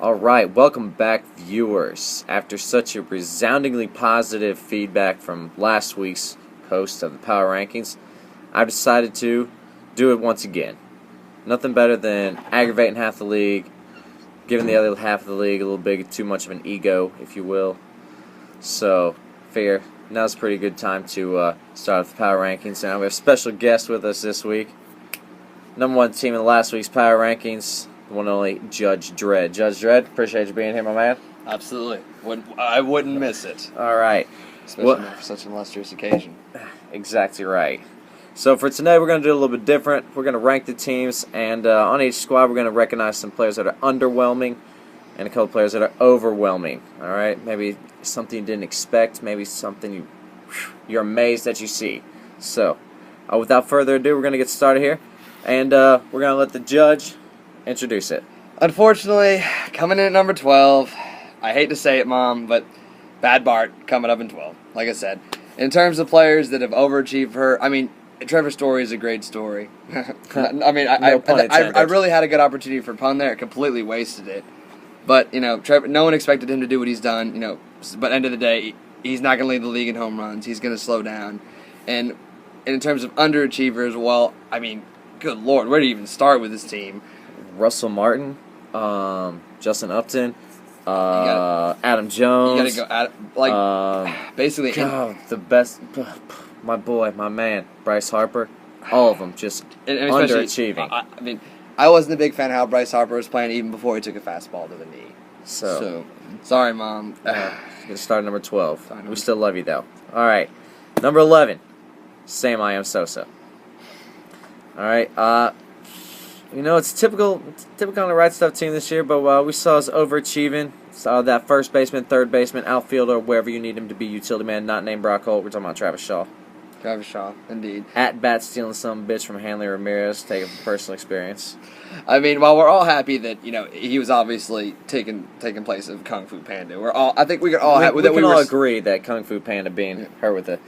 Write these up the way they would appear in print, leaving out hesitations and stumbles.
All right, welcome back, viewers. After such a resoundingly positive feedback from last week's post of the Power Rankings, I've decided to do it once again. Nothing better than aggravating half the league, giving the other half of the league a little bit too much of an ego, if you will. So, figure now's a pretty good time to start with the Power Rankings. Now we have a special guest with us this week. Number one team in last week's Power Rankings. One and only Judge Dredd. Judge Dredd, appreciate you being here, my man. Absolutely. I wouldn't miss it. All right. Especially for such an illustrious occasion. Exactly right. So for today, we're going to do a little bit different. We're going to rank the teams, and on each squad, we're going to recognize some players that are underwhelming and a couple players that are overwhelming. All right? Maybe something you didn't expect, maybe something you're amazed that you see. So without further ado, we're going to get started here, and we're going to let the judge introduce it. Unfortunately, coming in at number 12, I hate to say it, Mom, but Bad Bart coming up in 12. Like I said, in terms of players that have overachieved her, I mean, Trevor Story is a great story. I mean, I really had a good opportunity for pun there. Completely wasted it. But, you know, Trevor, no one expected him to do what he's done, you know, but end of the day, he's not going to lead the league in home runs. He's going to slow down. And in terms of underachievers, well, I mean, good Lord, where do you even start with this team? Russell Martin, Justin Upton, Adam Jones. You gotta go basically. God, the best, my boy, my man, Bryce Harper. All of them just underachieving. I mean, I wasn't a big fan of how Bryce Harper was playing even before he took a fastball to the knee. So sorry, Mom. Gonna start at number 12. We still love you though. All right, number 11, Sam I Am Sosa. All right, you know, it's typical on the Right Stuff team this year, but we saw us overachieving. Saw that first baseman, third baseman, outfielder, wherever you need him to be, utility man, not named Brock Holt. We're talking about Travis Shaw. Travis Shaw, indeed. At bat stealing some bitch from Hanley Ramirez, taking from personal experience. I mean, while we're all happy that, you know, he was obviously taking place of Kung Fu Panda, I think we can all agree that Kung Fu Panda being hurt with a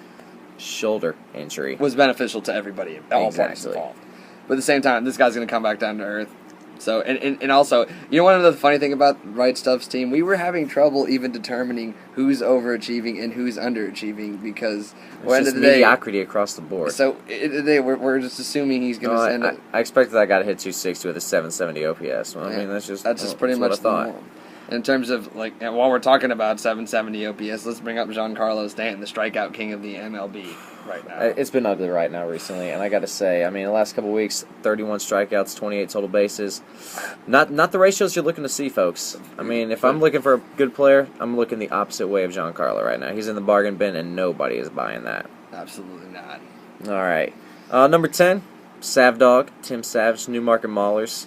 shoulder injury was beneficial to everybody, all parties involved. But at the same time, this guy's going to come back down to earth. So, and also, you know, one of the funny thing about Right Stuff's team, we were having trouble even determining who's overachieving and who's underachieving because it's just mediocrity across the board. So, we're just assuming he's going to end up. I expected that guy to hit 260 with a 770 OPS. Well, I mean, that's just pretty much what I thought. In terms of, like, while we're talking about 770 OPS, let's bring up Giancarlo Stanton, the strikeout king of the MLB right now. It's been ugly right now recently, and I got to say, I mean, the last couple of weeks, 31 strikeouts, 28 total bases. Not the ratios you're looking to see, folks. I mean, if I'm looking for a good player, I'm looking the opposite way of Giancarlo right now. He's in the bargain bin, and nobody is buying that. Absolutely not. All right. Number 10, Savdog, Tim Savage, Newmarket Maulers.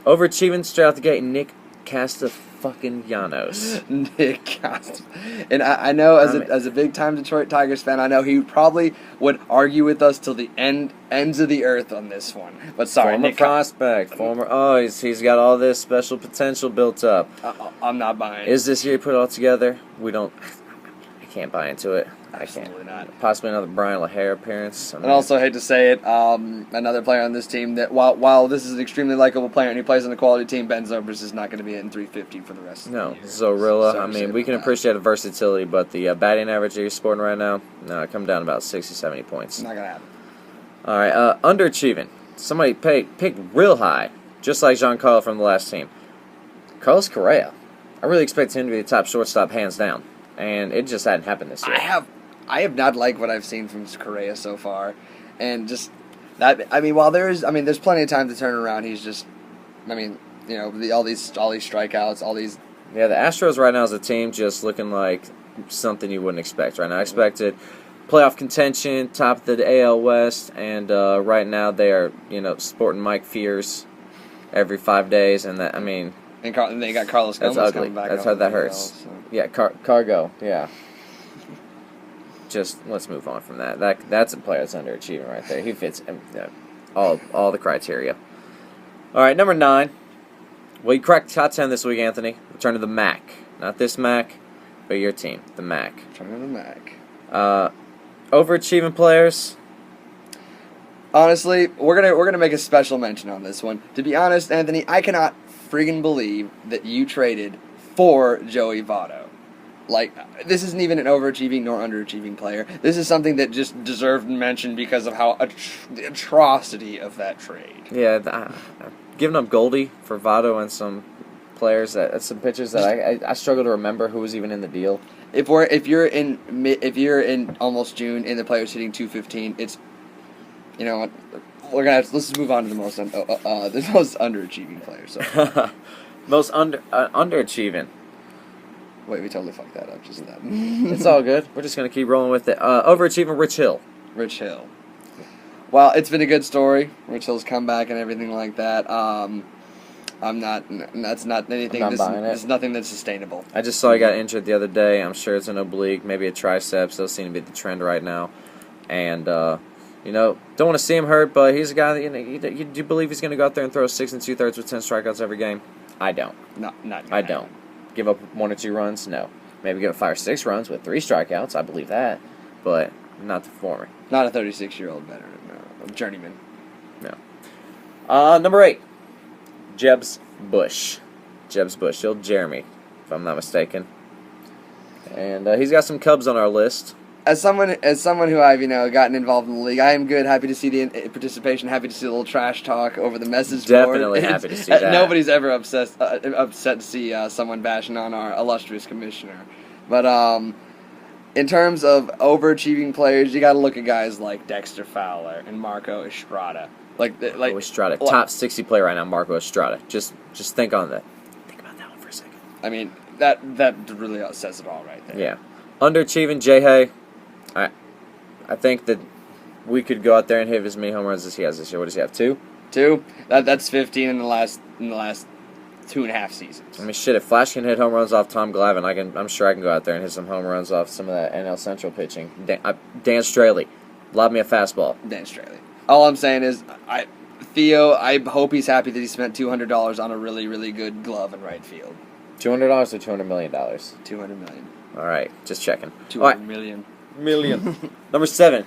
Overachieving straight out the gate, Nick Castellanos. Nick Castellanos. And I know as a big-time Detroit Tigers fan, I know he probably would argue with us till the ends of the earth on this one. But sorry, Nick prospect. He's got all this special potential built up. I'm not buying. Is this year he put it all together? I can't buy into it. Absolutely not. Possibly another Brian LaHare appearance. And also, hate to say it, another player on this team that while this is an extremely likable player and he plays on a quality team, Ben Zobrist is not going to be hitting 350 for the rest of the year. No, Zorilla. I mean, we can appreciate the versatility, but the batting average that you're sporting right now, come down about 60, 70 points. Not going to happen. All right, underachieving. Somebody picked real high, just like Giancarlo from the last team. Carlos Correa. I really expected him to be the top shortstop, hands down, and it just hadn't happened this year. I have not liked what I've seen from Correa so far, and just that. I mean, there's plenty of time to turn around. He's just, I mean, you know, all these strikeouts, all these. Yeah, the Astros right now as a team just looking like something you wouldn't expect right now. I expected playoff contention, top of the AL West, and right now they are, you know, sporting Mike Fears every 5 days, and that, I mean. And they got Carlos Gomez coming back. That's how that hurts. So. Yeah, Cargo. Yeah. Just let's move on from that. That's a player that's underachieving right there. He fits all the criteria. All right, number 9. Well, you cracked the top 10 this week, Anthony. Return to the MAC. Not this MAC, but your team, the MAC. Return to the MAC. Overachieving players. Honestly, we're gonna make a special mention on this one. To be honest, Anthony, I cannot friggin' believe that you traded for Joey Votto? Like, this isn't even an overachieving nor underachieving player. This is something that just deserved mention because of how the atrocity of that trade. Yeah, giving up Goldie for Votto and some players some pitchers that I struggle to remember who was even in the deal. If you're in almost June and the player's hitting 215, it's, you know what, let's just move on to the most underachieving player. So most underachieving. Wait, we totally fucked that up just then. It's all good. We're just gonna keep rolling with it. Overachieving Rich Hill. Rich Hill. Well, it's been a good story. Rich Hill's comeback and everything like that. That's not anything. I'm not buying it. This is nothing that's sustainable. I just saw he got injured the other day. I'm sure it's an oblique, maybe a triceps. Those seem to be the trend right now. And, don't want to see him hurt, but he's a guy that, do you believe he's going to go out there and throw 6 2/3 with 10 strikeouts every game? I don't. Not I don't. Give up 1 or 2 runs? No. Maybe give up 5 or 6 runs with 3 strikeouts. I believe that. But not the former. Not a 36-year-old veteran. No, a journeyman. No. Number 8. Jeb Bush. The old Jeremy, if I'm not mistaken. And he's got some Cubs on our list. As someone who I've gotten involved in the league, I am good. Happy to see the participation. Happy to see a little trash talk over the message board. Definitely happy to see that. Nobody's ever upset to see someone bashing on our illustrious commissioner. But in terms of overachieving players, you got to look at guys like Dexter Fowler and Marco Estrada. Marco Estrada, top 60 player right now, Marco Estrada. Just think on that. Think about that one for a second. I mean, that really says it all right there. Yeah. Underachieving Jay Hay. I think that we could go out there and hit as many home runs as he has this year. What does he have, 2? 2? That's 15 in the last 2.5 seasons. I mean, shit, if Flash can hit home runs off Tom Glavine, I'm sure I can go out there and hit some home runs off some of that NL Central pitching. Dan Straley, lob me a fastball. Dan Straley. All I'm saying is, Theo, I hope he's happy that he spent $200 on a really, really good glove in right field. $200 or $200 million? $200 million. All right, just checking. $200 million. Number 7,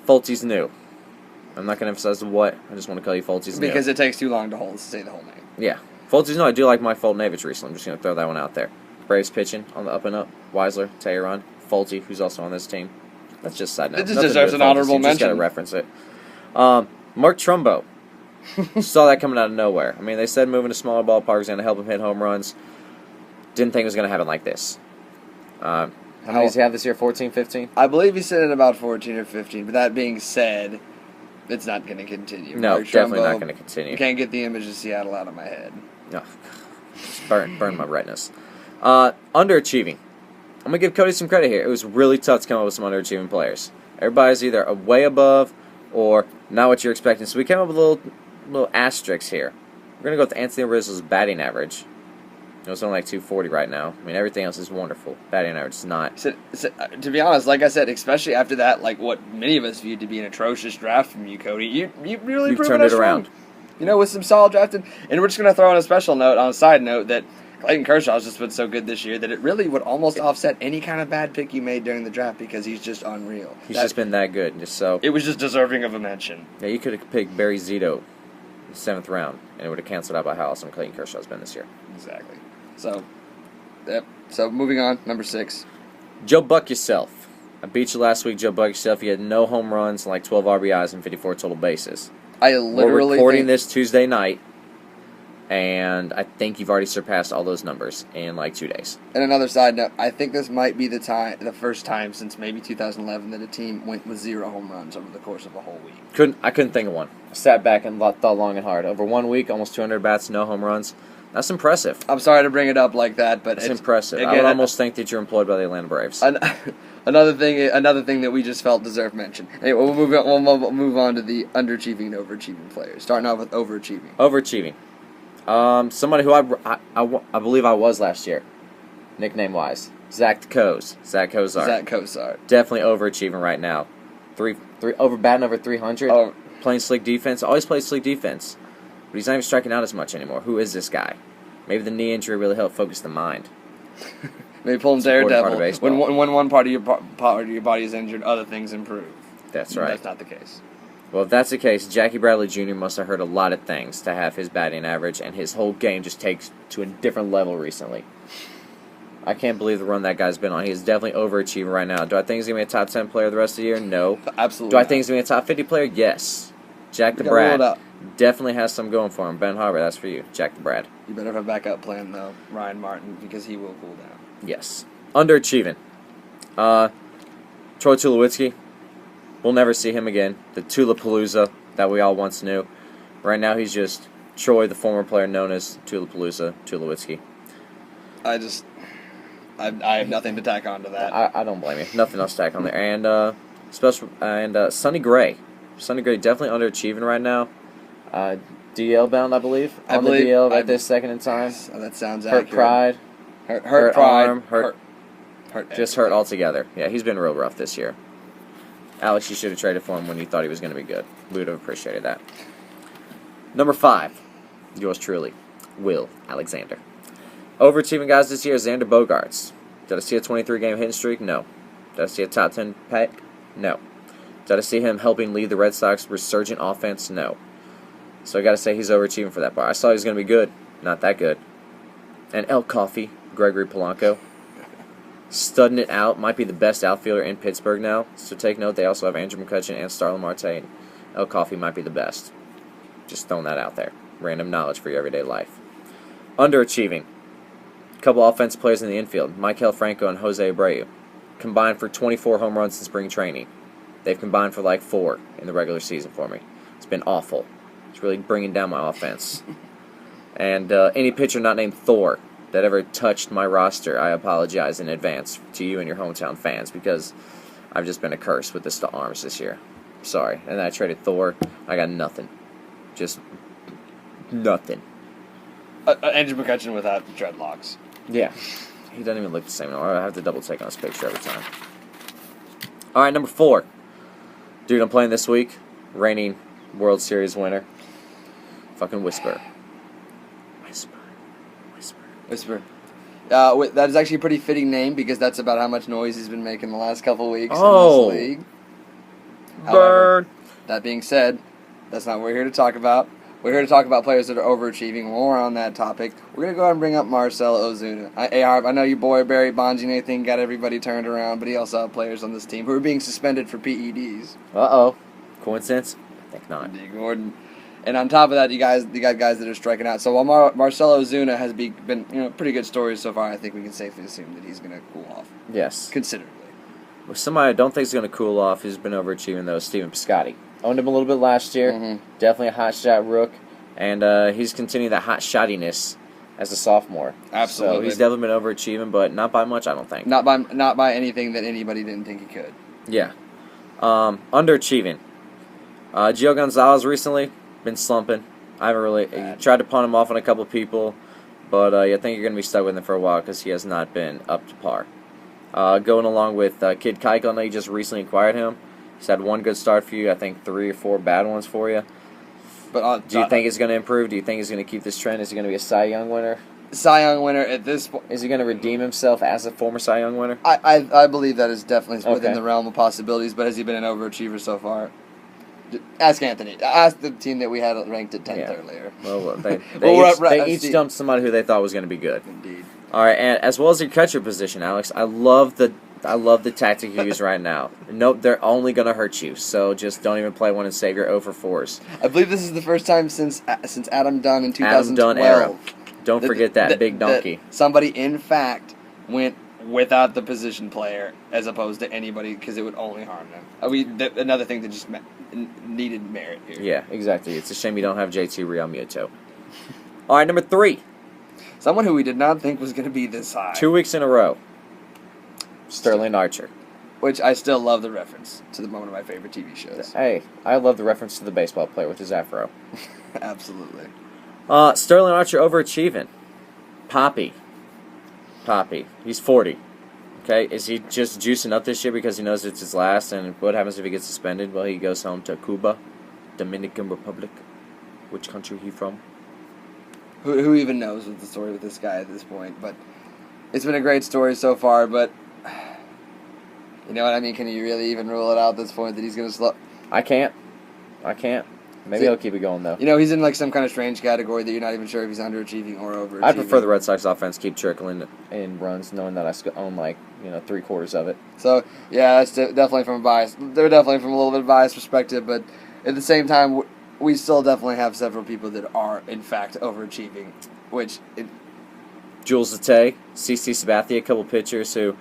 Fultzy's new. I'm not going to emphasize the what. I just want to call you Fultzy's new. Because it takes too long to say the whole name. Yeah. Fultzy's new. I do like Mike Foltynewicz recently. I'm just going to throw that one out there. Braves pitching on the up and up. Weisler, Teheran, Fultzy, who's also on this team. That's just a side note. It just deserves an honorable mention. Just got to reference it. Mark Trumbo. Saw that coming out of nowhere. I mean, they said moving to smaller ballparks is going to help him hit home runs. Didn't think it was going to happen like this. How many does he have this year? 14, 15? I believe he's sitting at about 14 or 15. But that being said, it's not going to continue. No, definitely not going to continue. You can't get the image of Seattle out of my head. No, burn my retinas. Underachieving. I'm going to give Cody some credit here. It was really tough to come up with some underachieving players. Everybody's either way above or not what you're expecting. So we came up with a little asterisk here. We're going to go with Anthony Rizzo's batting average. It was only like 240 right now. I mean, everything else is wonderful. Batting average is not. So, to be honest, like I said, especially after that, like what many of us viewed to be an atrocious draft from you, Cody, you really You've proven turned us it around. Wrong. With some solid drafting. And we're just going to throw in a special note, on a side note, that Clayton Kershaw's just been so good this year that it really would almost offset any kind of bad pick you made during the draft because he's just unreal. He's just been that good. It was just deserving of a mention. Yeah, you could have picked Barry Zito in the 7th round, and it would have canceled out by how awesome Clayton Kershaw's been this year. Exactly. So, yep. So, moving on, number 6. Joe Buck yourself. I beat you last week, Joe Buck yourself. You had no home runs and like 12 RBIs and 54 total bases. We're recording this Tuesday night, and I think you've already surpassed all those numbers in like 2 days. And another side note, I think this might be the first time since maybe 2011 that a team went with 0 home runs over the course of a whole week. I couldn't think of one. I sat back and thought long and hard. Over 1 week, almost 200 bats, no home runs. That's impressive. I'm sorry to bring it up like that, but it's impressive. Again, I would almost think that you're employed by the Atlanta Braves. Another thing that we just felt deserved mention. Anyway, we'll move on to the underachieving and overachieving players. Starting off with overachieving. Overachieving. Somebody who I believe I was last year, nickname wise, Zach Kozar. Zach Kozar. Definitely overachieving right now. Batting over 300. Oh. Playing slick defense. Always plays slick defense. But he's not even striking out as much anymore. Who is this guy? Maybe the knee injury really helped focus the mind. Maybe pull him Daredevil. When one part of your body is injured, other things improve. That's right. That's not the case. Well, if that's the case, Jackie Bradley Jr. must have heard a lot of things to have his batting average, and his whole game just takes to a different level recently. I can't believe the run that guy's been on. He is definitely overachieving right now. Do I think he's going to be a top 10 player the rest of the year? No. Absolutely. Do I think he's going to be a top 50 player? Yes. Jack the Brad definitely has some going for him. Ben Harbor, that's for you. Jack the Brad. You better have a backup plan, though, Ryan Martin, because he will cool down. Yes. Underachieving. Troy Tulowitzki. We'll never see him again. The Tulapalooza that we all once knew. Right now, he's just Troy, the former player known as Tulapalooza, Tulowitzki. I have nothing to tack on to that. I don't blame you. Nothing else to tack on there. And Sonny Gray. Sonny Gray definitely underachieving right now. DL bound, I believe. On the DL right this second in time. That sounds hurt accurate. Pride. Hurt pride. Arm. Hurt just hurt altogether. Yeah, he's been real rough this year. Alex, you should have traded for him when you thought he was going to be good. We would have appreciated that. Number 5, yours truly, Will Alexander. Overachieving guys this year, Xander Bogaerts. Did I see a 23-game hitting streak? No. Did I see a top 10 pick? No. Did I see him helping lead the Red Sox resurgent offense? No. So I got to say he's overachieving for that part. I saw he was going to be good. Not that good. And El Coffey, Gregory Polanco. Studding it out, might be the best outfielder in Pittsburgh now. So take note, they also have Andrew McCutchen and Starlin Marte. And El Coffey might be the best. Just throwing that out there. Random knowledge for your everyday life. Underachieving. A couple offensive players in the infield, Maikel Franco and Jose Abreu. Combined for 24 home runs in spring training. They've combined for like 4 in the regular season for me. It's been awful. It's really bringing down my offense. And any pitcher not named Thor that ever touched my roster, I apologize in advance to you and your hometown fans because I've just been a curse with the arms this year. Sorry. And I traded Thor. I got nothing. Just nothing. Andrew McCutchen without dreadlocks. Yeah. He doesn't even look the same anymore. I have to double take on his picture every time. Alright, number 4. Dude, I'm playing this week. Reigning World Series winner. Fucking Whisper. Whisper. That is actually a pretty fitting name because that's about how much noise he's been making the last couple weeks in this league. However, that being said, that's not what we're here to talk about. We're here to talk about players that are overachieving. While we're on that topic, we're going to go ahead and bring up Marcell Ozuna. Hey, Harv, I know your boy Barry Bonds and anything got everybody turned around, but he also had players on this team who are being suspended for PEDs. Uh-oh. Coincidence? I think not. D. Gordon. And on top of that, you got guys that are striking out. So while Marcell Ozuna has been pretty good stories so far, I think we can safely assume that he's going to cool off. Yes. Considerably. Well, somebody I don't think is going to cool off who's been overachieving, though, is Steven Piscotty. Owned him a little bit last year. Mm-hmm. Definitely a hot shot rook. And he's continuing that hot shottiness as a sophomore. Absolutely. So he's definitely been overachieving, but not by much, I don't think. Not by anything that anybody didn't think he could. Yeah. Underachieving. Gio Gonzalez recently been slumping. I haven't really tried to pawn him off on a couple of people, but I think you're going to be stuck with him for a while because he has not been up to par. Going along with Kid Keuchel, I know you just recently acquired him. He's had one good start for you. I think 3 or 4 bad ones for you. But do you think he's going to improve? Do you think he's going to keep this trend? Is he going to be a Cy Young winner? Cy Young winner at this point. Is he going to redeem himself as a former Cy Young winner? I believe that is definitely within the realm of possibilities, but has he been an overachiever so far? Ask Anthony. Ask the team that we had ranked at 10th earlier. Well, they each dumped somebody who they thought was going to be good. Indeed. All right, and as well as your catcher position, Alex, I love the tactic you use right now. Nope, they're only going to hurt you, so just don't even play one and save your 0 for 4s. I believe this is the first time since Adam Dunn in 2012. Adam Dunn era. Don't forget that big donkey. Somebody, in fact, went without the position player as opposed to anybody because it would only harm them. Another thing that just needed merit here. Yeah, exactly. It's a shame you don't have JT Realmuto. All right, number 3. Someone who we did not think was going to be this high. 2 weeks in a row. Sterling Archer. Which I still love the reference to one of my favorite TV shows. Hey, I love the reference to the baseball player with his afro. Absolutely. Sterling Archer overachieving. Poppy. He's 40. Okay, is he just juicing up this year because he knows it's his last? And what happens if he gets suspended? Well, he goes home to Cuba, Dominican Republic. Which country he from? Who even knows what the story with this guy at this point? But it's been a great story so far. But you know what I mean? Can you really even rule it out at this point that he's going to slow? I can't. I can't. Maybe I'll keep it going, though. You know, he's in like some kind of strange category that you're not even sure if he's underachieving or overachieving. I prefer the Red Sox offense keep trickling in runs, knowing that I own like 3/4 of it. So yeah, that's definitely from a bias. They're definitely from a little bit of biased perspective, but at the same time, we still definitely have several people that are in fact overachieving, which. Jules Zate, CC Sabathia, a couple pitchers who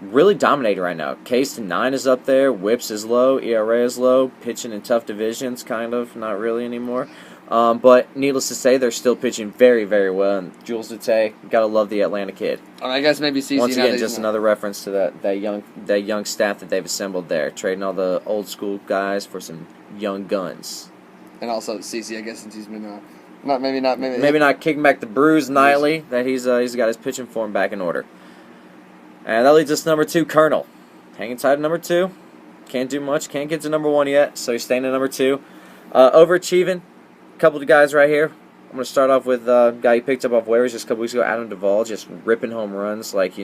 really dominating right now. Case to 9 is up there. Whips is low. ERA is low. Pitching in tough divisions, kind of. Not really anymore. But needless to say, they're still pitching very, very well. And Jules Zate, gotta love the Atlanta kid. I guess maybe CC. Once again, just another reference to that young staff that they've assembled there, trading all the old school guys for some young guns. And also CC, I guess, since he's been maybe not kicking back the bruise nightly, that he's got his pitching form back in order. And that leads us to number 2, Colonel. Hanging tight at number 2. Can't do much. Can't get to number 1 yet, so he's staying at number 2. Overachieving. A couple of guys right here. I'm going to start off with a guy you picked up off waivers just a couple weeks ago, Adam Duvall, just ripping home runs like,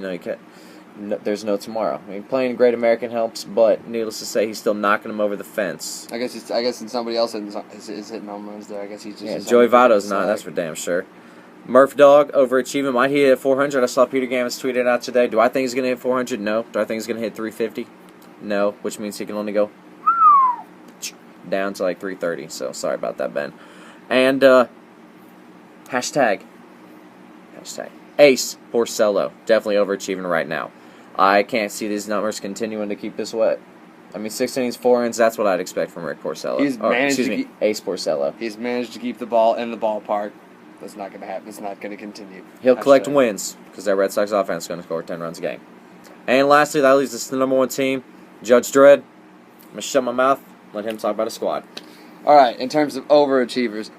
there's no tomorrow. I mean, playing Great American helps, but needless to say, he's still knocking him over the fence. I guess somebody else is hitting home runs there. I guess he's just Joey Votto's not. That's for damn sure. Murph Dog overachieving. Might he hit 400? I saw Peter Gammons tweet it out today. Do I think he's going to hit 400? No. Do I think he's going to hit 350? No. Which means he can only go down to like 330. So sorry about that, Ben. And hashtag Ace Porcello. Definitely overachieving right now. I can't see these numbers continuing to keep this wet. I mean, 6 innings, 4 innings, that's what I'd expect from Rick Porcello. Ace Porcello. He's managed to keep the ball in the ballpark. That's not going to happen. It's not going to continue. He'll collect wins because that Red Sox offense is going to score 10 runs a game. And lastly, that leads us to the number 1 team, Judge Dredd. I'm going to shut my mouth, let him talk about a squad. All right, in terms of overachievers,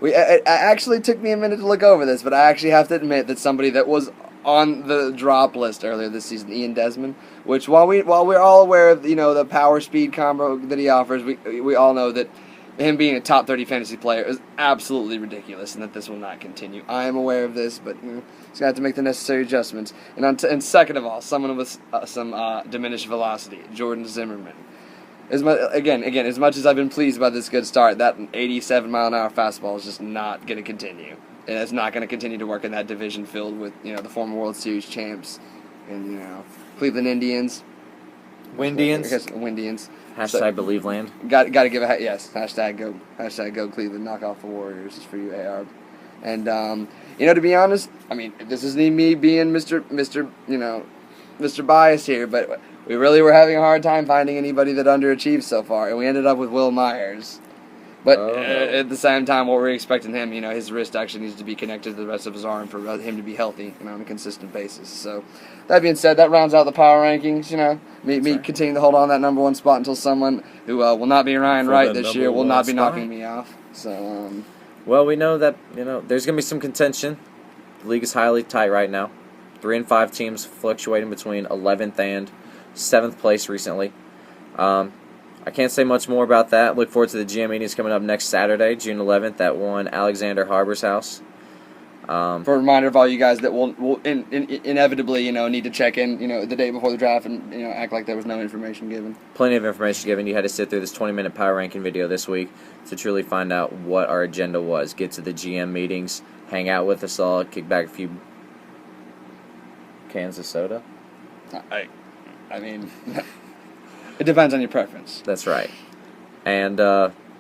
it actually took me a minute to look over this, but I actually have to admit that somebody that was on the drop list earlier this season, Ian Desmond, which while we're all aware of the power speed combo that he offers, we all know that him being a top 30 fantasy player is absolutely ridiculous, and that this will not continue. I am aware of this, but he's going to have to make the necessary adjustments. And second of all, someone with some diminished velocity, Jordan Zimmerman. As much as I've been pleased by this good start, that 87-mile-an-hour fastball is just not going to continue. And it's not going to continue to work in that division filled with the former World Series champs and Cleveland Indians. Windians. Windians. Hashtag Believe Land. Got to give a yes. Hashtag go Cleveland. Knock off the Warriors. It's for you, AR. And to be honest, I mean, this isn't me being Mr. Bias here, but we really were having a hard time finding anybody that underachieved so far, and we ended up with Will Myers. But at the same time, what we're expecting him, his wrist actually needs to be connected to the rest of his arm for him to be healthy on a consistent basis. So, that being said, that rounds out the power rankings. Me continuing to hold on that number 1 spot until someone who will not be Ryan Wright this year will not be knocking me off. So, well, we know that there's going to be some contention. The league is highly tight right now. 3 and 5 teams fluctuating between 11th and 7th place recently. I can't say much more about that. Look forward to the GM meetings coming up next Saturday, June 11th, at one Alexander Harbor's house. For a reminder of all you guys that will inevitably need to check in the day before the draft and act like there was no information given. Plenty of information given. You had to sit through this 20-minute power ranking video this week to truly find out what our agenda was. Get to the GM meetings, hang out with us all, kick back a few cans of soda. I mean, it depends on your preference. That's right. And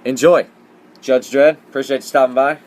enjoy. Judge Dredd, appreciate you stopping by.